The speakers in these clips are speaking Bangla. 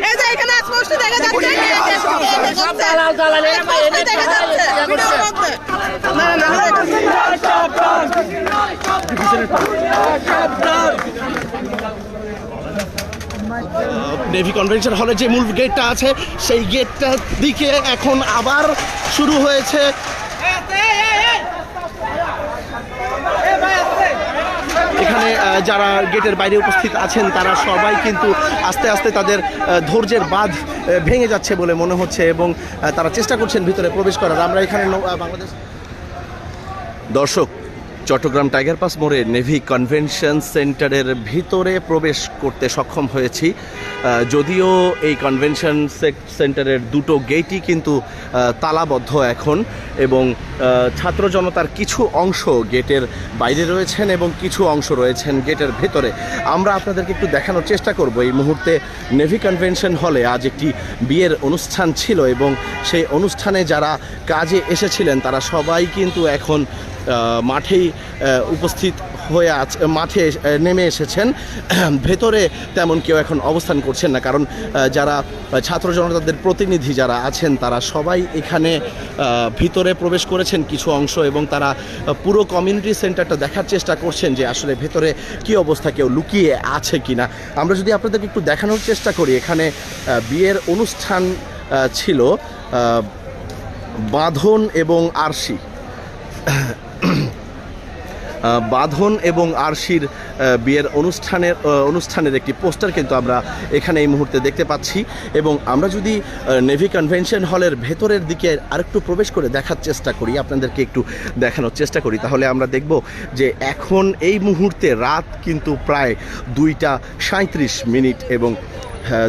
এই যে এখানে স্পষ্ট দেখা যাচ্ছে দেখা যাচ্ছে ভিডিওর মধ্যে। না না নেভি কনভেনশন হলে যে মূল গেটটা আছে সেই গেটটার দিকে এখন আবার শুরু হয়েছে এখানে যারা গেটের বাইরে উপস্থিত আছেন তারা সবাই কিন্তু আস্তে আস্তে তাদের ধৈর্যের বাঁধ ভেঙে যাচ্ছে বলে মনে হচ্ছে এবং তারা চেষ্টা করছেন ভিতরে প্রবেশ করার। আমরা এখানে বাংলাদেশ দর্শক চট্টগ্রাম টাইগার পাস মোড়ে নেভি কনভেনশন সেন্টারের ভিতরে প্রবেশ করতে সক্ষম হয়েছি। যদিও এই কনভেনশন সেন্টারের দুটো গেটই কিন্তু তালাবদ্ধ এখন এবং ছাত্র জনতার কিছু অংশ গেটের বাইরে রয়েছেন এবং কিছু অংশ রয়েছেন গেটের ভেতরে। আমরা আপনাদেরকে একটু দেখানোর চেষ্টা করব এই মুহূর্তে নেভি কনভেনশন হলে আজ একটি বিয়ের অনুষ্ঠান ছিল এবং সেই অনুষ্ঠানে যারা কাজে এসেছিলেন তারা সবাই কিন্তু এখন মাঠেই উপস্থিত হয়ে আছে, মাঠে নেমে এসেছেন। ভেতরে তেমন কেউ এখন অবস্থান করছেন না, কারণ যারা ছাত্র জনতাদের প্রতিনিধি যারা আছেন তারা সবাই এখানে ভিতরে প্রবেশ করেছেন কিছু অংশ এবং তারা পুরো কমিউনিটি সেন্টারটা দেখার চেষ্টা করছেন যে আসলে ভেতরে কি অবস্থা, কেউ লুকিয়ে আছে কিনা। আমরা যদি আপনাদেরকে একটু দেখানোর চেষ্টা করি, এখানে বিয়ের অনুষ্ঠান ছিল বাঁধন এবং আরশি, বাঁধন এবং আরশির বিয়ের অনুষ্ঠানের একটি পোস্টার কিন্তু আমরা এখানে এই মুহূর্তে দেখতে পাচ্ছি। এবং আমরা যদি নেভি কনভেনশন হলের ভেতরের দিকে আরেকটু প্রবেশ করে দেখার চেষ্টা করি, আপনাদেরকে একটু দেখানোর চেষ্টা করি, তাহলে আমরা দেখব যে এখন এই মুহূর্তে রাত কিন্তু প্রায় 2:37 এবং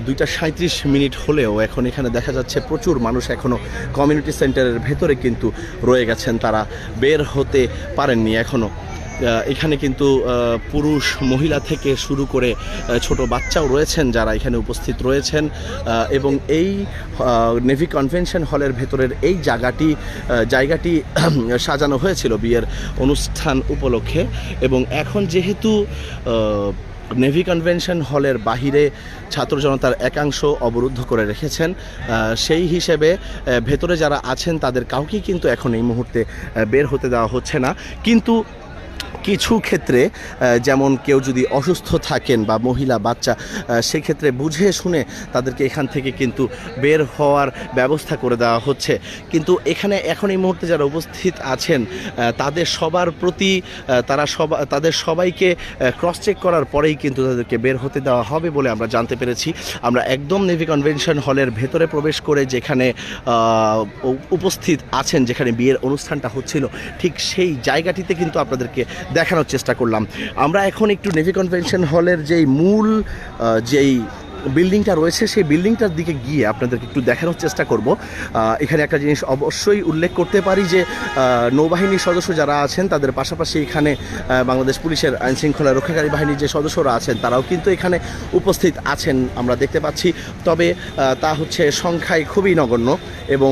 2:37 হলেও এখন এখানে দেখা যাচ্ছে প্রচুর মানুষ এখনও কমিউনিটি সেন্টারের ভেতরে কিন্তু রয়ে গেছেন, তারা বের হতে পারেননি এখনও। এখানে কিন্তু পুরুষ মহিলা থেকে শুরু করে ছোট বাচ্চাও রয়েছেন যারা এখানে উপস্থিত রয়েছেন এবং এই নেভি কনভেনশন হলের ভেতরের এই জায়গাটি সাজানো হয়েছিল বিয়ের অনুষ্ঠান উপলক্ষে। এবং এখন যেহেতু নেভি কনভেনশন হলের বাহিরে ছাত্র জনতার একাংশ অবরুদ্ধ করে রেখেছেন, সেই হিসেবে ভেতরে যারা আছেন তাদের কাউকেই কিন্তু এখন এই মুহূর্তে বের হতে দেওয়া হচ্ছে না। কিন্তু কিছু ক্ষেত্রে যেমন কেউ যদি অসুস্থ থাকেন বা মহিলা বাচ্চা, সেক্ষেত্রে বুঝে শুনে তাদেরকে এখান থেকে কিন্তু বের হওয়ার ব্যবস্থা করে দেওয়া হচ্ছে। কিন্তু এখানে এখন এই মুহূর্তে যারা উপস্থিত আছেন তাদের সবার প্রতি তাদের সবাইকে ক্রস চেক করার পরেই কিন্তু তাদেরকে বের হতে দেওয়া হবে বলে আমরা জানতে পেরেছি। আমরা একদম নেভি কনভেনশন হলের ভেতরে প্রবেশ করে যেখানে উপস্থিত আছেন, যেখানে বিয়ের অনুষ্ঠানটা হচ্ছিল, ঠিক সেই জায়গাটিতে কিন্তু আপনাদেরকে দেখানোর চেষ্টা করলাম। আমরা এখন একটু নেভি কনভেনশন হলের যেই বিল্ডিংটা রয়েছে সেই বিল্ডিংটার দিকে গিয়ে আপনাদেরকে একটু দেখানোর চেষ্টা করব। এখানে একটা জিনিস অবশ্যই উল্লেখ করতে পারি যে নৌবাহিনীর সদস্য যারা আছেন তাদের পাশাপাশি এখানে বাংলাদেশ পুলিশের আইনশৃঙ্খলা রক্ষাকারী বাহিনীর যে সদস্যরা আছেন তারাও কিন্তু এখানে উপস্থিত আছেন আমরা দেখতে পাচ্ছি। তবে তা হচ্ছে সংখ্যায় খুবই নগণ্য এবং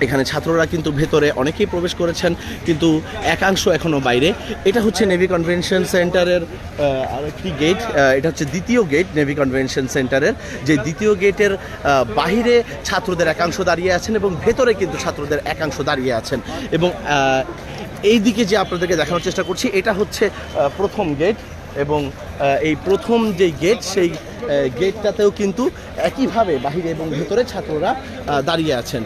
এখানে ছাত্ররা কিন্তু ভেতরে অনেকেই প্রবেশ করেছেন, কিন্তু একাংশ এখনও বাইরে। এটা হচ্ছে নেভি কনভেনশন সেন্টারের আরেকটি গেট, এটা হচ্ছে দ্বিতীয় গেট নেভি কনভেনশন সেন্টারের, যে দ্বিতীয় গেটের বাহিরে ছাত্রদের একাংশ দাঁড়িয়ে আছেন এবং ভেতরে কিন্তু ছাত্রদের একাংশ দাঁড়িয়ে আছেন। এবং এই দিকে যে আপনাদেরকে দেখানোর চেষ্টা করছি, এটা হচ্ছে প্রথম গেট এবং এই প্রথম যেই গেট সেই গেটটাতেও কিন্তু একইভাবে বাহিরে এবং ভেতরে ছাত্ররা দাঁড়িয়ে আছেন।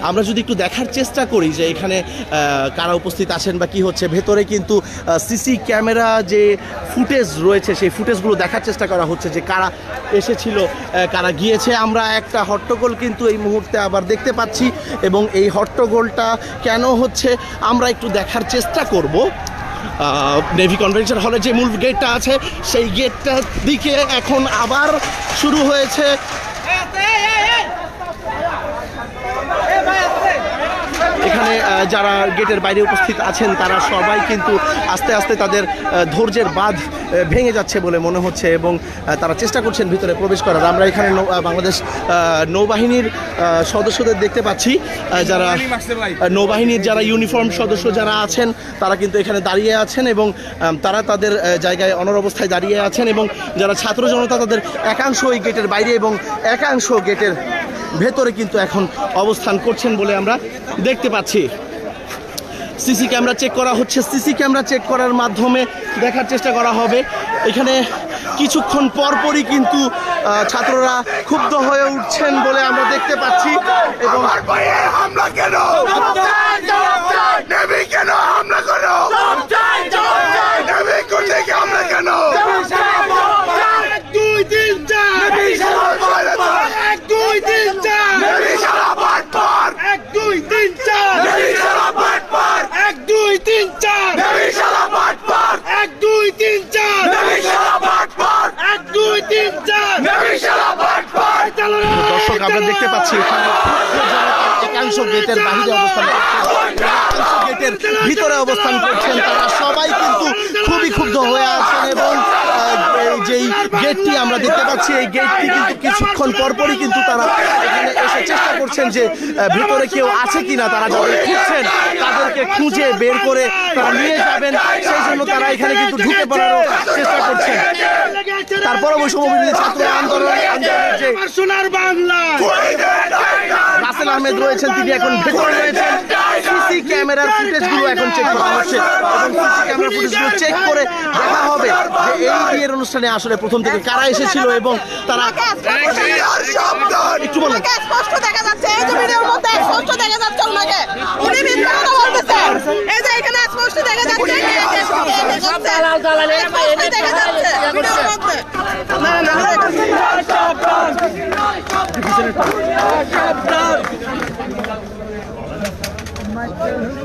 আমরা যদি একটু দেখার চেষ্টা করি যে এখানে কারা উপস্থিত আছেন বা কী হচ্ছে, ভেতরে কিন্তু সিসি ক্যামেরা যে ফুটেজ রয়েছে সেই ফুটেজগুলো দেখার চেষ্টা করা হচ্ছে যে কারা এসেছিল কারা গিয়েছে। আমরা একটা হট্টগোল কিন্তু এই মুহূর্তে আবার দেখতে পাচ্ছি এবং এই হট্টগোলটা কেন হচ্ছে আমরা একটু দেখার চেষ্টা করব। নেভি কনভেনশন হলে যে মূল গেটটা আছে সেই গেটটার দিকে এখন আবার শুরু হয়েছে এখানে যারা গেটের বাইরে উপস্থিত আছেন তারা সবাই কিন্তু আস্তে আস্তে তাদের ধৈর্যের বাঁধ ভেঙে যাচ্ছে বলে মনে হচ্ছে এবং তারা চেষ্টা করছেন ভিতরে প্রবেশ করার। আমরা এখানে বাংলাদেশ নৌবাহিনীর সদস্যদের দেখতে পাচ্ছি, যারা নৌবাহিনীর যারা ইউনিফর্ম সদস্য যারা আছেন তারা কিন্তু এখানে দাঁড়িয়ে আছেন এবং তারা তাদের জায়গায় অনড় অবস্থায় দাঁড়িয়ে আছেন এবং যারা ছাত্র জনতা তাদের একাংশ এই গেটের বাইরে এবং একাংশ গেটের ভেতরে কিন্তু এখন অবস্থান করছেন বলে আমরা দেখতে পাচ্ছি। সিসি ক্যামেরা চেক করা হচ্ছে, সিসি ক্যামেরা চেক করার মাধ্যমে দেখার চেষ্টা করা হবে। এখানে কিছুক্ষণ পরপরই কিন্তু ছাত্ররা ক্ষুব্ধ হয়ে উঠছেন বলে আমরা দেখতে পাচ্ছি এবং হামলা কেন নেভি কেন হামলা করো নেভি করতে হামলা কেন 1 2 3 4 1 2 3 4 নেভি সারা বাট পার 1 2 3 4 নেভি সারা বাট পার 1 2 3 4 নেভি সারা বাট পার 1 2 3 4 নেভি সারা বাট পার 1 2 3 4 নেভি সারা বাট পার। দর্শক আমরা দেখতে পাচ্ছি একাংশ গেটের বাইরে অবস্থান একাংশ গেটের ভিতরে অবস্থান করছেন, তারা সবাই কিন্তু খুবই ক্ষুব্ধ হয়ে আছেন এবং যেই গেটটি আমরা দেখতে পাচ্ছি এই গেটটি কিন্তু কিছুক্ষণ পরপরই কিন্তু তারা এখানে এসে চেষ্টা করছেন যে ভিতরে কেউ আছে কিনা, তারা যাদের খুঁজছেন তাদেরকে খুঁজে বের করে তারা নিয়ে যাবেন, সেই জন্য তারা এখানে কিন্তু ঢুকে পড়ারও চেষ্টা করছেন। তারপরে বৈষম্যবিরোধী ছাত্র আন্দোলনের যে সোনার বাংলা রাসেল আহমেদ রয়েছেন তিনি এখন ভেতরে রয়েছেন। সিসি ক্যামেরার ফুটেজগুলো এখন চেক করা হচ্ছে এবং সিসি ক্যামেরার ফুটেজগুলো চেক করে দেখা হবে যে এই বিয়ের অনুষ্ঠানে আসলে প্রথম থেকে কারা এসেছিল এবং তারা একটু বলেন। স্পষ্ট দেখা যাচ্ছে এই যে ভিডিওর মধ্যে স্পষ্ট দেখা যাচ্ছে ওনাকে উনি মিথ্যা কথা বলতেছেন। এই যে এখানে স্পষ্ট দেখা যাচ্ছে দেখা যাচ্ছে ভিডিওর মধ্যে না